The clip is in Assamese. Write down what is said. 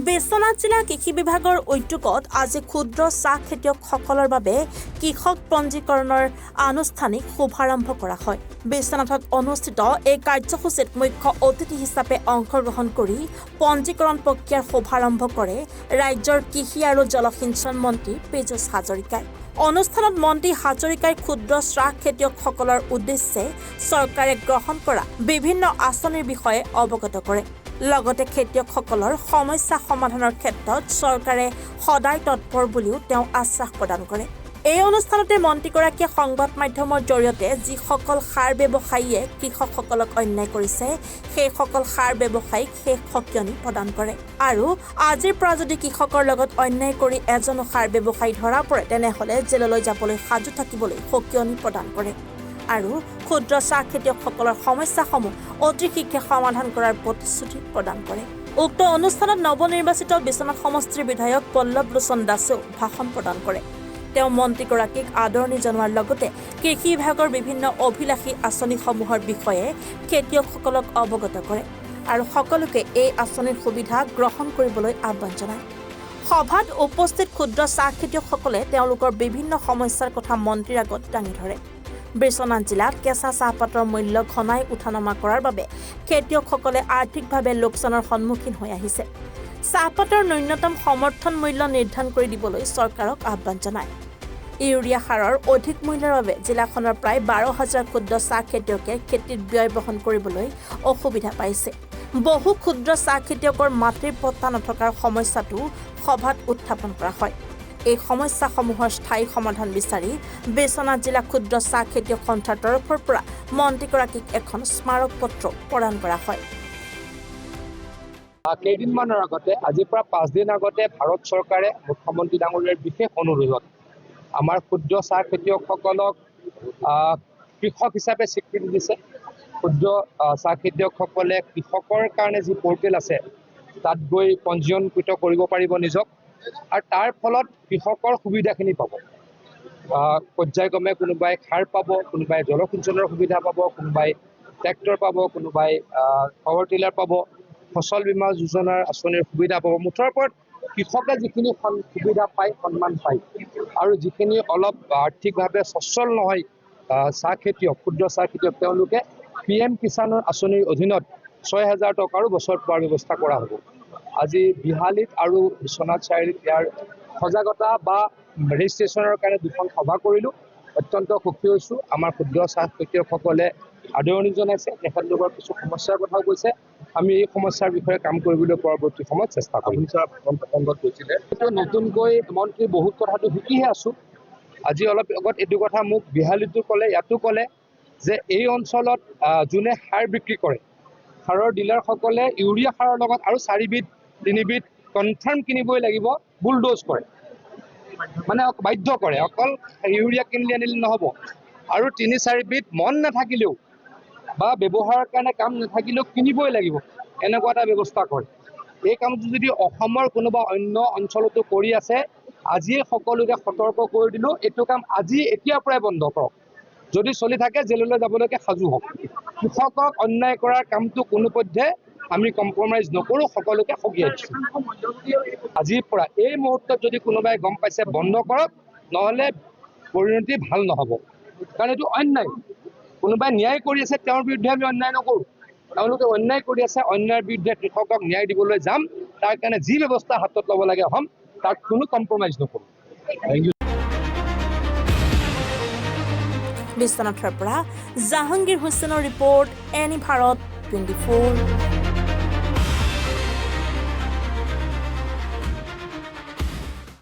বিশ্বনাথ জিলা কৃষি বিভাগৰ উদ্যোগত আজি ক্ষুদ্ৰ চাহ খেতিয়কসকলৰ বাবে কৃষক পঞ্জীকৰণৰ আনুষ্ঠানিক শুভাৰম্ভ কৰা হয়। বিশ্বনাথত অনুষ্ঠিত এই কাৰ্যসূচীত মুখ্য অতিথি হিচাপে অংশগ্ৰহণ কৰি পঞ্জীকৰণ প্ৰক্ৰিয়াৰ শুভাৰম্ভ কৰে ৰাজ্যৰ কৃষি আৰু জলসিঞ্চন মন্ত্ৰী পীযুষ হাজৰিকাই। অনুষ্ঠানত মন্ত্ৰী হাজৰিকাই ক্ষুদ্ৰ চাহ খেতিয়কসকলৰ উদ্দেশ্যে চৰকাৰে গ্ৰহণ কৰা বিভিন্ন আঁচনিৰ বিষয়ে অৱগত কৰে। লগতে খেতিয়কসকলৰ সমস্যা সমাধানৰ ক্ষেত্ৰত চৰকাৰে সদায় তৎপৰ বুলিও তেওঁ আশ্বাস প্ৰদান কৰে। এই অনুষ্ঠানতে মন্ত্ৰীগৰাকীয়ে সংবাদ মাধ্যমৰ জৰিয়তে যিসকল সাৰ ব্যৱসায়ীয়ে কৃষকসকলক অন্যায় কৰিছে সেইসকল সাৰ ব্যৱসায়ীক শেষ সকিয়নি প্ৰদান কৰে আৰু আজিৰ পৰা যদি কৃষকৰ লগত অন্যায় কৰি এজনো সাৰ ব্যৱসায়ী ধৰা পৰে তেনেহ'লে জেললৈ যাবলৈ সাজু থাকিবলৈ সকিয়নি প্ৰদান কৰে আৰু ক্ষুদ্ৰ চাহ খেতিয়কসকলৰ সমস্যাসমূহ অতি শীঘ্ৰে সমাধান কৰাৰ প্ৰতিশ্ৰুতি প্ৰদান কৰে। উক্ত অনুষ্ঠানত নৱনিৰ্বাচিত বিশ্বনাথ সমষ্টিৰ বিধায়ক পল্লৱ লোচন দাসেও ভাষণ প্ৰদান কৰে। তেওঁ মন্ত্ৰীগৰাকীক আদৰণি জনোৱাৰ লগতে কৃষি বিভাগৰ বিভিন্ন অভিলাষী আঁচনিসমূহৰ বিষয়ে খেতিয়কসকলক অৱগত কৰে আৰু সকলোকে এই আঁচনিৰ সুবিধা গ্ৰহণ কৰিবলৈ আহ্বান জনায়। সভাত উপস্থিত ক্ষুদ্ৰ চাহ খেতিয়কসকলে তেওঁলোকৰ বিভিন্ন সমস্যাৰ কথা মন্ত্ৰীৰ আগত দাঙি ধৰে। বিশ্বনাথ জিলাত কেঁচা চাহপাতৰ মূল্য ঘনাই উঠানমা কৰাৰ বাবে খেতিয়কসকলে আৰ্থিকভাৱে লোকচানৰ সন্মুখীন হৈ আহিছে। চাহপাতৰ ন্যূনতম সমৰ্থন মূল্য নিৰ্ধাৰণ কৰি দিবলৈ চৰকাৰক আহ্বান জনায়। ইউৰিয়া সাৰৰ অধিক মূল্যৰ বাবে জিলাখনৰ প্ৰায় 12,000 ক্ষুদ্ৰ চাহ খেতিয়কে খেতিত ব্যয় বহন কৰিবলৈ অসুবিধা পাইছে। বহু ক্ষুদ্ৰ চাহ খেতিয়কৰ মাটিৰ পট্টা নথকাৰ সমস্যাটো সভাত উত্থাপন কৰা হয়। এই সমস্যাসমূহৰ স্থায়ী সমাধান বিচাৰি বিশ্বনাথ জিলা ক্ষুদ্ৰ চাহ খেতিয়ক সন্থাৰ তৰফৰ পৰা মন্ত্ৰীগৰাকীক এখন স্মাৰক পত্ৰ প্ৰদান কৰা হয়। কেইদিনমানৰ আগতে আজিৰ পৰা 5 দিন আগতে ভাৰত চৰকাৰে মুখ্যমন্ত্ৰী ডাঙৰীয়াৰ বিশেষ অনুৰোধত আমাৰ ক্ষুদ্ৰ চাহ খেতিয়কসকলক কৃষক হিচাপে স্বীকৃতি দিছে। ক্ষুদ্ৰ চাহ খেতিয়কসকলে কৃষকৰ কাৰণে যি পৰ্টেল আছে তাত গৈ পঞ্জীয়নকৃত কৰিব পাৰিব নিজক আৰু তাৰ ফলত কৃষকৰ সুবিধাখিনি পাব। পৰ্যায়ক্ৰমে কোনোবাই সাৰ পাব, কোনোবাই জলসিঞ্চনৰ সুবিধা পাব, কোনোবাই ট্ৰেক্টৰ পাব, কোনোবাই পাৱাৰ টিলাৰ পাব, ফচল বীমা যোজনাৰ আঁচনিৰ সুবিধা পাব। মুঠৰ ওপৰত কৃষকে যিখিনি সুবিধা পায়, সন্মান পায় আৰু যিখিনি অলপ আৰ্থিকভাৱে সচ্ছল নহয় চাহ খেতিয়ক, ক্ষুদ্ৰ চাহ খেতিয়ক, তেওঁলোকে PM কিষাণৰ আঁচনিৰ অধীনত 6,000 টকাৰো বছৰত পোৱাৰ ব্যৱস্থা কৰা হ'ব। আজি বিহালীত আৰু বিশ্বনাথ চাৰিআলিত ইয়াৰ সজাগতা বা ৰেজিষ্ট্ৰেশ্যনৰ কাৰণে 2খন সভা কৰিলোঁ। অত্যন্ত সুখী হৈছোঁ। আমাৰ ক্ষুদ্ৰ চাহ খেতিয়কসকলে আদৰণি জনাইছে, তেখেতলোকৰ কিছু সমস্যাৰ কথাও কৈছে। আমি এই সমস্যাৰ বিষয়ে কাম কৰিবলৈ পৰৱৰ্তী সময়ত চেষ্টা কৰিম। প্ৰসংগত গৈছিলে নতুনকৈ মন্ত্ৰী বহুত কথাটো শিকিহে আছোঁ। আজি অলপ আগত এইটো কথা মোক বিহালীতো ক'লে, ইয়াতো ক'লে যে এই অঞ্চলত যোনে সাৰ বিক্ৰী কৰে, সাৰৰ ডিলাৰসকলে ইউৰিয়া সাৰৰ লগত আৰু 4-3 বিধ কনফাৰ্ম কিনিবই লাগিব, বুলডোজ কৰে, মানে বাধ্য কৰে। অকল ইউৰিয়া কিনিলে আনিলে নহ'ব আৰু 3-4 বিধ মন নাথাকিলেও বা ব্যৱহাৰৰ কাৰণে কাম নাথাকিলেও কিনিবই লাগিব, এনেকুৱা এটা ব্যৱস্থা কৰে। এই কামটো যদি অসমৰ কোনোবা অন্য অঞ্চলতো কৰি আছে, আজিয়ে সকলোকে সতৰ্ক কৰি দিলোঁ, এইটো কাম আজি এতিয়াৰ পৰাই বন্ধ কৰক। যদি চলি থাকে জেললৈ যাবলৈকে সাজু হওক। কৃষকক অন্যায় কৰাৰ কামটো কোনোপধ্যে আমি কম্প্ৰমাইজ নকৰোঁ, সকলোকে সকীয়াই দিছোঁ। আজিৰ পৰা এই মুহূৰ্তত যদি কোনোবাই গম পাইছে বন্ধ কৰক, নহ'লে পৰিণতি ভাল নহ'ব। কাৰণ এইটো অন্যায়। কোনোবাই ন্যায় কৰি আছে, তেওঁৰ বিৰুদ্ধে আমি অন্যায় নকৰোঁ। তেওঁলোকে অন্যায় কৰি আছে, অন্যায়ৰ বিৰুদ্ধে কৃষকক ন্যায় দিবলৈ যাম। তাৰ কাৰণে যি ব্যৱস্থা হাতত ল'ব লাগে হ'ম, তাত কোনো কম্প্ৰমাইজ নকৰোঁ। বিশ্বনাথৰ পৰা জাহাংগীৰ হুছেইনৰ ৰিপৰ্ট, এনি ভাৰত 24।